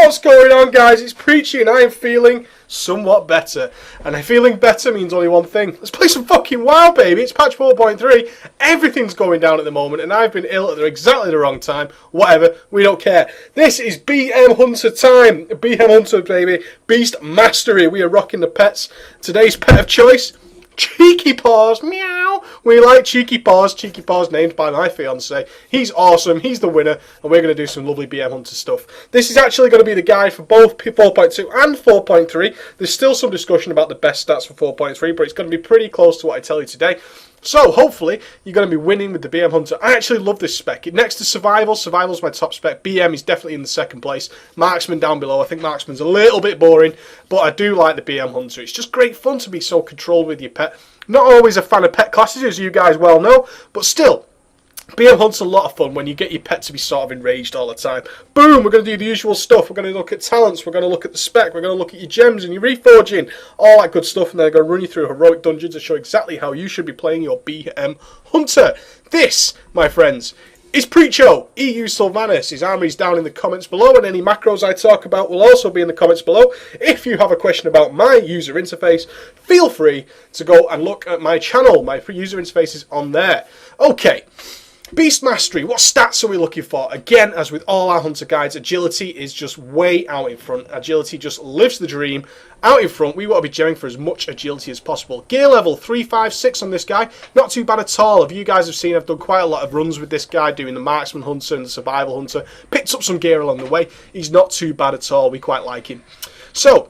What's going on, guys? It's Preachy and I am feeling somewhat better. And feeling better means only one thing. Let's play some fucking WoW, baby. It's patch 4.3. Everything's going down at the moment and I've been ill at exactly the wrong time. Whatever, we don't care. This is BM Hunter time. BM Hunter, baby. Beast Mastery. We are rocking the pets. Today's pet of choice, Cheekypaws, meow. We like Cheekypaws. Cheekypaws named by my fiance. He's awesome. He's the winner, and we're going to do some lovely BM Hunter stuff. This is actually going to be the guide for both 4.2 and 4.3. There's still some discussion about the best stats for 4.3, but it's going to be pretty close to what I tell you today. So, hopefully, you're going to be winning with the BM Hunter. I actually love this spec. Next to Survival, Survival's my top spec. BM is definitely in the second place. Marksman down below. I think Marksman's a little bit boring, but I do like the BM Hunter. It's just great fun to be so controlled with your pet. Not always a fan of pet classes, as you guys well know, but still, BM Hunt's a lot of fun when you get your pet to be sort of enraged all the time. Boom, we're going to do the usual stuff. We're going to look at talents, we're going to look at the spec, we're going to look at your gems and your reforging, all that good stuff, and then I'm going to run you through heroic dungeons to show exactly how you should be playing your BM Hunter. This, my friends, is Preacho, EU Sylvanas. His armory is down in the comments below, and any macros I talk about will also be in the comments below. If you have a question about my user interface, feel free to go and look at my channel. My user interface is on there. Okay. Beast Mastery, what stats are we looking for? Again, as with all our Hunter guides, agility is just way out in front. Agility just lives the dream. Out in front, we want to be gemming for as much agility as possible. Gear level 356 on this guy, not too bad at all. If you guys have seen, I've done quite a lot of runs with this guy, doing the Marksman Hunter and the Survival Hunter. Picked up some gear along the way. He's not too bad at all. We quite like him. So,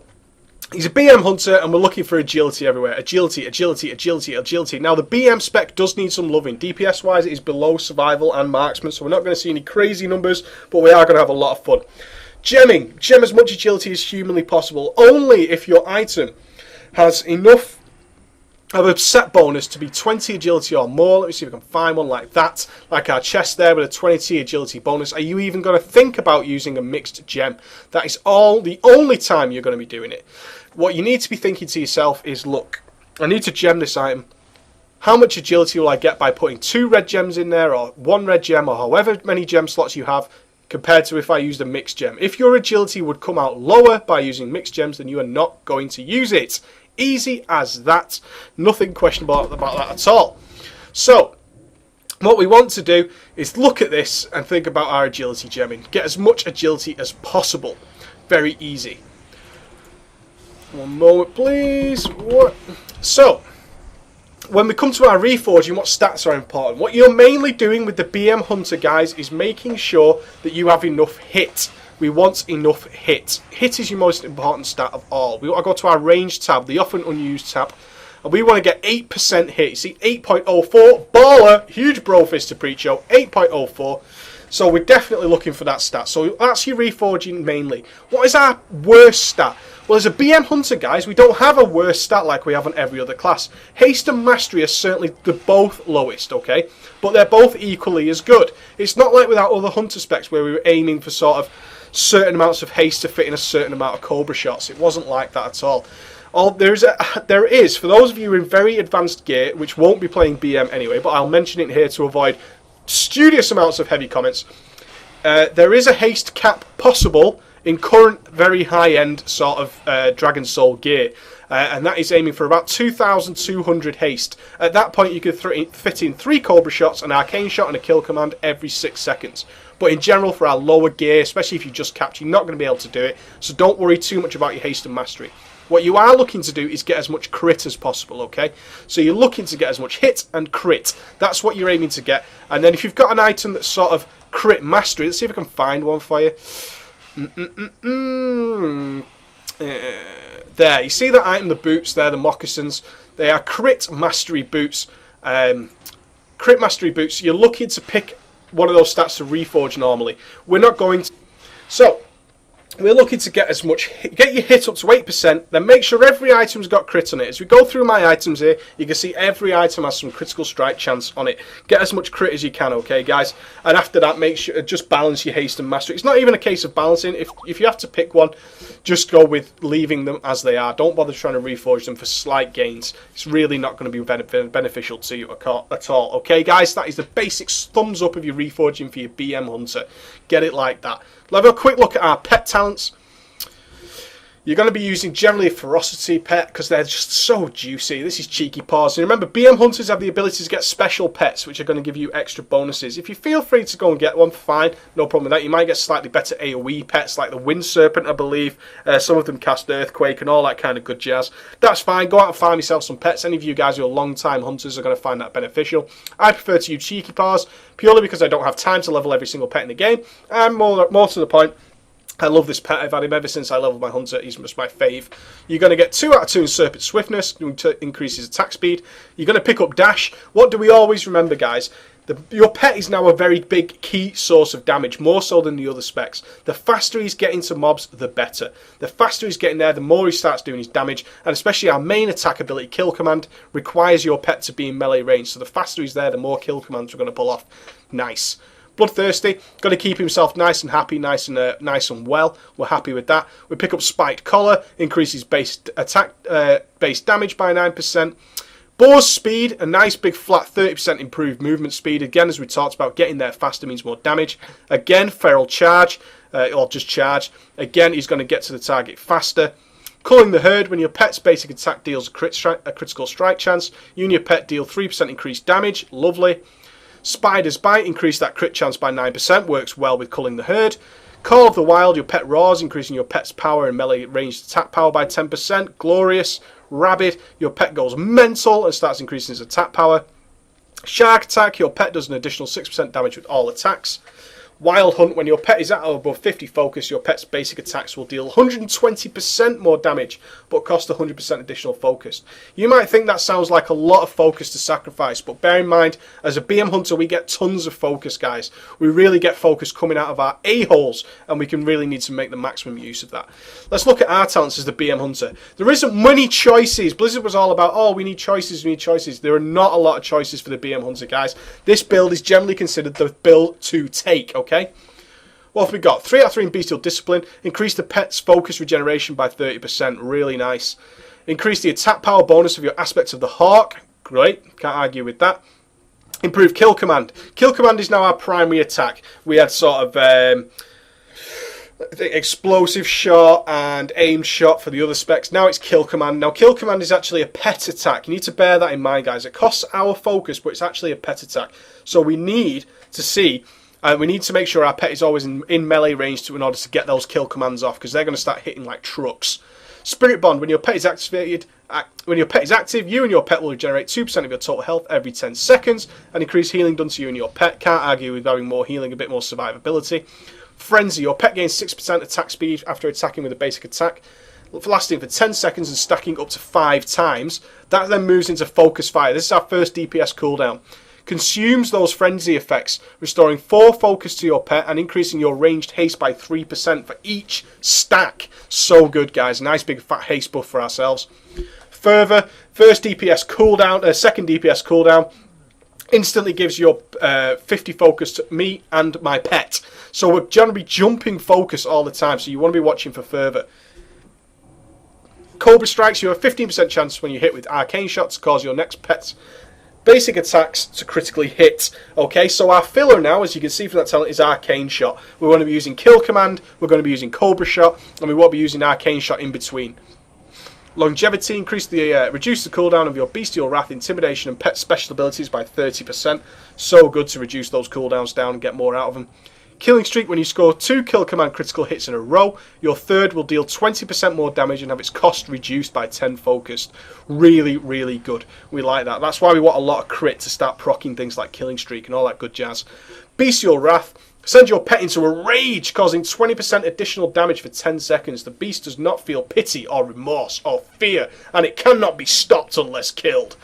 he's a BM Hunter, and we're looking for agility everywhere. Agility, agility, agility, agility. Now, the BM spec does need some loving. DPS-wise, it is below Survival and Marksman, so we're not going to see any crazy numbers, but we are going to have a lot of fun. Gemming. Gem as much agility as humanly possible. Only if your item has enough of a set bonus to be 20 agility or more. Let me see if I can find one like that. Like our chest there with a 20 agility bonus. Are you even going to think about using a mixed gem? That is the only time you're going to be doing it. What you need to be thinking to yourself is, look, I need to gem this item. How much agility will I get by putting 2 red gems in there, or 1 red gem, or however many gem slots you have, compared to if I used a mixed gem? If your agility would come out lower by using mixed gems, then you are not going to use it. Easy as that. Nothing questionable about that at all. So, what we want to do is look at this and think about our agility gemming. Get as much agility as possible. Very easy. One moment, please. What? So, when we come to our reforging, what stats are important? What you're mainly doing with the BM Hunter, guys, is making sure that you have enough hit. We want enough hit. Hit is your most important stat of all. We want to go to our range tab, the often unused tab, and we want to get 8% hit. You see, 8.04, baller, huge bro fist to Preacho, 8.04. So we're definitely looking for that stat. So that's your reforging mainly. What is our worst stat? Well, as a BM Hunter, guys, we don't have a worse stat like we have on every other class. Haste and Mastery are certainly the both lowest, okay? But they're both equally as good. It's not like with our other Hunter specs where we were aiming for sort of certain amounts of haste to fit in a certain amount of Cobra shots. It wasn't like that at all. There is, for those of you in very advanced gear, which won't be playing BM anyway, but I'll mention it here to avoid studious amounts of heavy comments, there is a haste cap possible in current very high-end sort of Dragon Soul gear, and that is aiming for about 2,200 haste. At that point you could fit in 3 Cobra shots, an Arcane shot and a kill command every 6 seconds. But in general, for our lower gear, especially if you just capture, you're not going to be able to do it, so don't worry too much about your haste and mastery. What you are looking to do is get as much crit as possible, okay? So you're looking to get as much hit and crit. That's what you're aiming to get. And then if you've got an item that's sort of crit mastery, let's see if I can find one for you. There, you see that item, the boots there, the moccasins? They are crit mastery boots. Crit mastery boots, you're looking to pick one of those stats to reforge normally. We're not going to. So, we're looking to get as much, get your hit up to 8%, then make sure every item's got crit on it. As we go through my items here, you can see every item has some critical strike chance on it. Get as much crit as you can, okay, guys? And after that, make sure, just balance your haste and mastery. It's not even a case of balancing. If you have to pick one, just go with leaving them as they are. Don't bother trying to reforge them for slight gains. It's really not going to be beneficial to you at all. Okay, guys? That is the basic thumbs up of your reforging for your BM Hunter. Get it like that. Let's have a quick look at our pet talents. You're going to be using generally a ferocity pet because they're just so juicy. This is Cheekypaws. And remember, BM hunters have the ability to get special pets, which are going to give you extra bonuses. If you feel free to go and get one, fine, no problem with that. You might get slightly better AoE pets like the Wind Serpent, I believe. Some of them cast Earthquake and all that kind of good jazz. That's fine. Go out and find yourself some pets. Any of you guys who are long-time hunters are going to find that beneficial. I prefer to use Cheekypaws purely because I don't have time to level every single pet in the game. And more to the point, I love this pet. I've had him ever since I leveled my hunter. He's just my fave. You're going to get 2 out of 2 in Serpent Swiftness, to increase his attack speed. You're going to pick up Dash. What do we always remember, guys? Your pet is now a very big key source of damage, more so than the other specs. The faster he's getting to mobs, the better. The faster he's getting there, the more he starts doing his damage. And especially our main attack ability, Kill Command, requires your pet to be in melee range. So the faster he's there, the more kill commands we're going to pull off. Nice. Bloodthirsty, got to keep himself nice and happy, nice and well. We're happy with that. We pick up Spiked Collar, increases base attack, base damage by 9%. Boar's speed, a nice big flat 30% improved movement speed. Again, as we talked about, getting there faster means more damage. Again, Feral Charge, or just Charge. Again, he's going to get to the target faster. Culling the Herd, when your pet's basic attack deals a critical strike chance, you and your pet deal 3% increased damage. Lovely. Spider's Bite, increase that crit chance by 9%, works well with Culling the Herd. Call of the Wild, your pet roars, increasing your pet's power and melee ranged attack power by 10%. Glorious. Rabid, your pet goes mental and starts increasing his attack power. Shark Attack, your pet does an additional 6% damage with all attacks. Wild Hunt, when your pet is at or above 50 focus, your pet's basic attacks will deal 120% more damage, but cost 100% additional focus. You might think that sounds like a lot of focus to sacrifice, but bear in mind, as a BM Hunter, we get tons of focus, guys. We really get focus coming out of our a-holes, and we can really need to make the maximum use of that. Let's look at our talents as the BM Hunter. There isn't many choices. Blizzard was all about, oh, we need choices, we need choices. There are not a lot of choices for the BM Hunter, guys. This build is generally considered the build to take, okay? What have we got? 3 out of 3 in Bestial Discipline. Increase the pet's focus regeneration by 30%. Really nice. Increase the attack power bonus of your Aspects of the Hawk. Great. Can't argue with that. Improve Kill Command. Kill Command is now our primary attack. We had sort of Explosive Shot and Aim Shot for the other specs. Now it's Kill Command. Now Kill Command is actually a pet attack. You need to bear that in mind, guys. It costs our focus, but it's actually a pet attack. So we need to see... we need to make sure our pet is always in melee range in order to get those kill commands off, because they're going to start hitting like trucks. Spirit Bond, when your pet is activated, you and your pet will regenerate 2% of your total health every 10 seconds, and increase healing done to you and your pet. Can't argue with having more healing, a bit more survivability. Frenzy, your pet gains 6% attack speed after attacking with a basic attack, lasting for 10 seconds and stacking up to 5 times. That then moves into Focus Fire. This is our first DPS cooldown. Consumes those frenzy effects, restoring 4 focus to your pet and increasing your ranged haste by 3% for each stack. So good, guys. Nice big fat haste buff for ourselves. Further, first DPS cooldown, second DPS cooldown, instantly gives your 50 focus to me and my pet. So we're going to be jumping focus all the time, so you want to be watching for further. Cobra Strikes, you have a 15% chance when you hit with Arcane Shot to cause your next pet's basic attacks to critically hit. Okay, so our filler now, as you can see from that talent, is Arcane Shot. We're going to be using Kill Command, we're going to be using Cobra Shot, and we won't be using Arcane Shot in between. Longevity, reduce the cooldown of your Bestial Wrath, Intimidation, and Pet special abilities by 30%. So good to reduce those cooldowns down and get more out of them. Killing Streak, when you score 2 Kill Command critical hits in a row, your third will deal 20% more damage and have its cost reduced by 10 focused. Really, really good. We like that. That's why we want a lot of crit to start proccing things like Killing Streak and all that good jazz. Bestial Wrath, send your pet into a rage, causing 20% additional damage for 10 seconds. The beast does not feel pity or remorse or fear, and it cannot be stopped unless killed.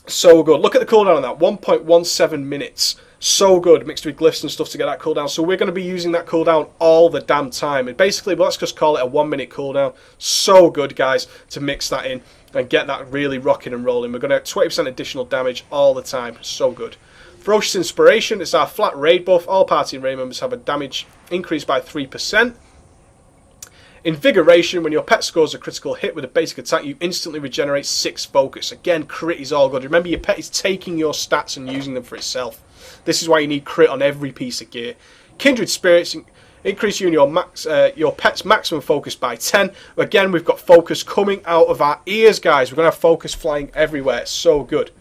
So good. Look at the cooldown on that, 1.17 minutes. So good, mixed with glyphs and stuff to get that cooldown. So we're going to be using that cooldown all the damn time. And basically, let's just call it a 1 minute cooldown. So good, guys, to mix that in and get that really rocking and rolling. We're going to have 20% additional damage all the time. So good. Ferocious Inspiration, it's our flat raid buff. All party and raid members have a damage increase by 3%. Invigoration, when your pet scores a critical hit with a basic attack, you instantly regenerate 6 focus. Again, crit is all good. Remember, your pet is taking your stats and using them for itself. This is why you need crit on every piece of gear. Kindred Spirits, Increase you and your pet's maximum focus by 10. Again, we've got focus coming out of our ears, guys. We're going to have focus flying everywhere. It's so good.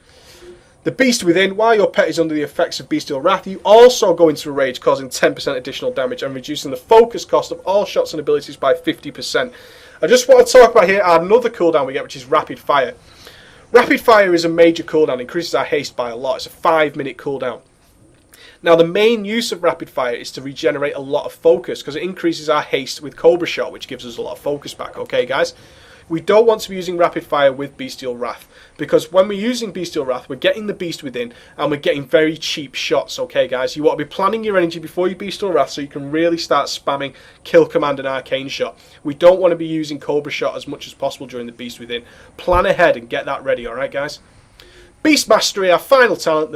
The Beast Within, while your pet is under the effects of Bestial Wrath, you also go into a rage, causing 10% additional damage and reducing the focus cost of all shots and abilities by 50%. I just want to talk about here another cooldown we get, which is Rapid Fire. Rapid Fire is a major cooldown, increases our haste by a lot. It's a 5-minute cooldown. Now, the main use of Rapid Fire is to regenerate a lot of focus, because it increases our haste with Cobra Shot, which gives us a lot of focus back, okay, guys? We don't want to be using Rapid Fire with Bestial Wrath, because when we're using Bestial Wrath, we're getting the Beast Within, and we're getting very cheap shots, okay, guys? You want to be planning your energy before you Bestial Wrath, so you can really start spamming Kill Command and Arcane Shot. We don't want to be using Cobra Shot as much as possible during the Beast Within. Plan ahead and get that ready, alright, guys? Beast Mastery, our final talent,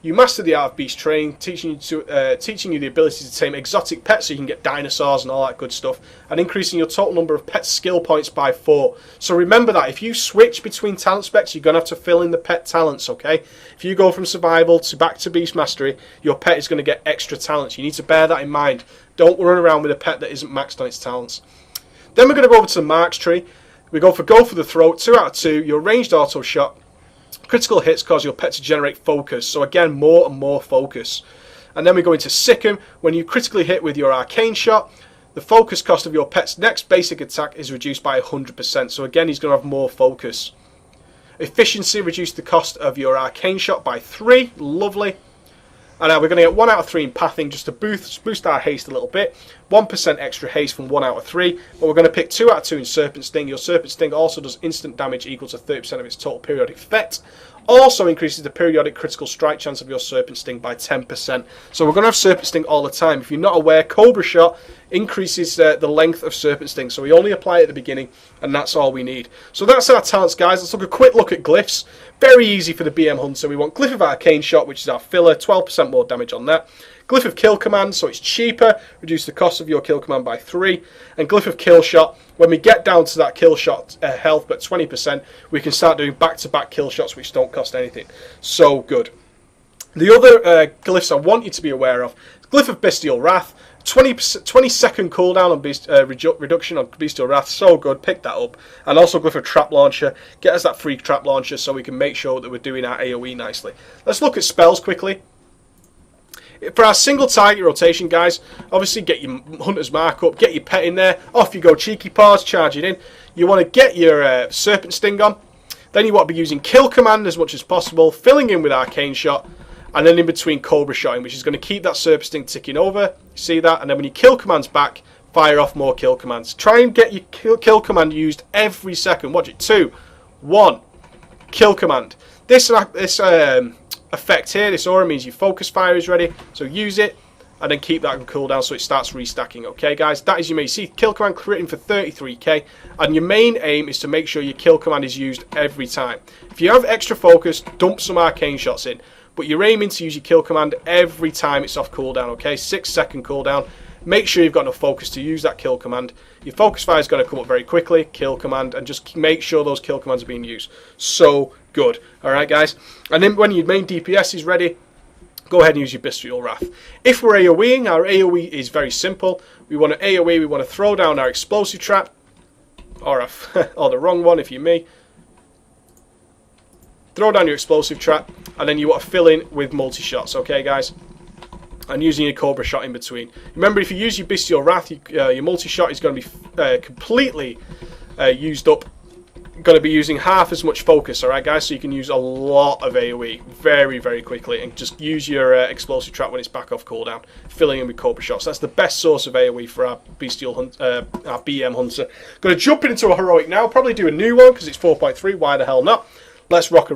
you master the art of beast training, teaching you the ability to tame exotic pets so you can get dinosaurs and all that good stuff, and increasing your total number of pet skill points by 4. So remember that if you switch between talent specs, you're going to have to fill in the pet talents, okay? If you go from survival to back to beast mastery, your pet is going to get extra talents. You need to bear that in mind. Don't run around with a pet that isn't maxed on its talents. Then we're going to go over to the marks tree. We go for the throat, 2 out of 2, your ranged auto shot. Critical hits cause your pet to generate focus, so again, more and more focus. And then we go into Sick'em. When you critically hit with your Arcane Shot, the focus cost of your pet's next basic attack is reduced by 100%, so again, he's going to have more focus. Efficiency, reduce the cost of your Arcane Shot by 3, lovely. And now we're going to get 1 out of 3 in pathing, just to boost our haste a little bit. 1% extra haste from 1 out of 3. But we're going to pick 2 out of 2 in Serpent Sting. Your Serpent Sting also does instant damage equal to 30% of its total periodic effect. Also increases the periodic critical strike chance of your Serpent Sting by 10%. So we're going to have Serpent Sting all the time. If you're not aware, Cobra Shot increases the length of Serpent Sting. So we only apply it at the beginning, and that's all we need. So that's our talents, guys. Let's look a quick look at glyphs. Very easy for the BM Hunter. We want Glyph of Arcane Shot, which is our filler, 12% more damage on that. Glyph of Kill Command, so it's cheaper, reduce the cost of your Kill Command by 3. And Glyph of Kill Shot, when we get down to that Kill Shot health, but 20%, we can start doing back-to-back kill shots, which don't cost anything. So good. The other glyphs I want you to be aware of, Glyph of Bestial Wrath, 20-second cooldown on reduction on Bestial Wrath, so good, pick that up. And also Glyph of Trap Launcher, get us that free Trap Launcher so we can make sure that we're doing our AoE nicely. Let's look at spells quickly. For our single target rotation, guys, obviously get your Hunter's Mark up, get your pet in there, off you go, Cheekypaws, charging in. You want to get your Serpent Sting on, then you want to be using Kill Command as much as possible, filling in with Arcane Shot, and then in between Cobra Shotting, which is going to keep that Serpent Sting ticking over, you see that, and then when your Kill Command's back, fire off more Kill Commands. Try and get your Kill Command used every second. Watch it, 2, 1, Kill Command. This effect here, this aura, means your focus fire is ready, so use it and then keep that on cooldown so it starts restacking. Okay, guys, that is your main. See, Kill Command critting for 33k, and your main aim is to make sure your Kill Command is used every time. If you have extra focus, dump some Arcane Shots in, but you're aiming to use your Kill Command every time it's off cooldown. Okay, 6-second cooldown. Make sure you've got enough focus to use that Kill Command. Your focus fire is going to come up very quickly, Kill Command, and just make sure those Kill Commands are being used. So good. Alright, guys. And then when your main DPS is ready, go ahead and use your Bestial Wrath. If we're AoEing, our AoE is very simple. We want to AoE, we want to throw down our Explosive Trap, or the wrong one if you're me. Throw down your Explosive Trap, and then you want to fill in with multi-shots, okay, guys? And using your Cobra Shot in between. Remember, if you use your Bestial Wrath, your multi-shot is going to be completely used up. Going to be using half as much focus, alright, guys? So you can use a lot of AoE very, very quickly, and just use your Explosive Trap when it's back off cooldown, filling in with Cobra Shots. That's the best source of AoE for our our BM Hunter. Going to jump into a heroic now. Probably do a new one because it's 4.3. Why the hell not? Let's rock and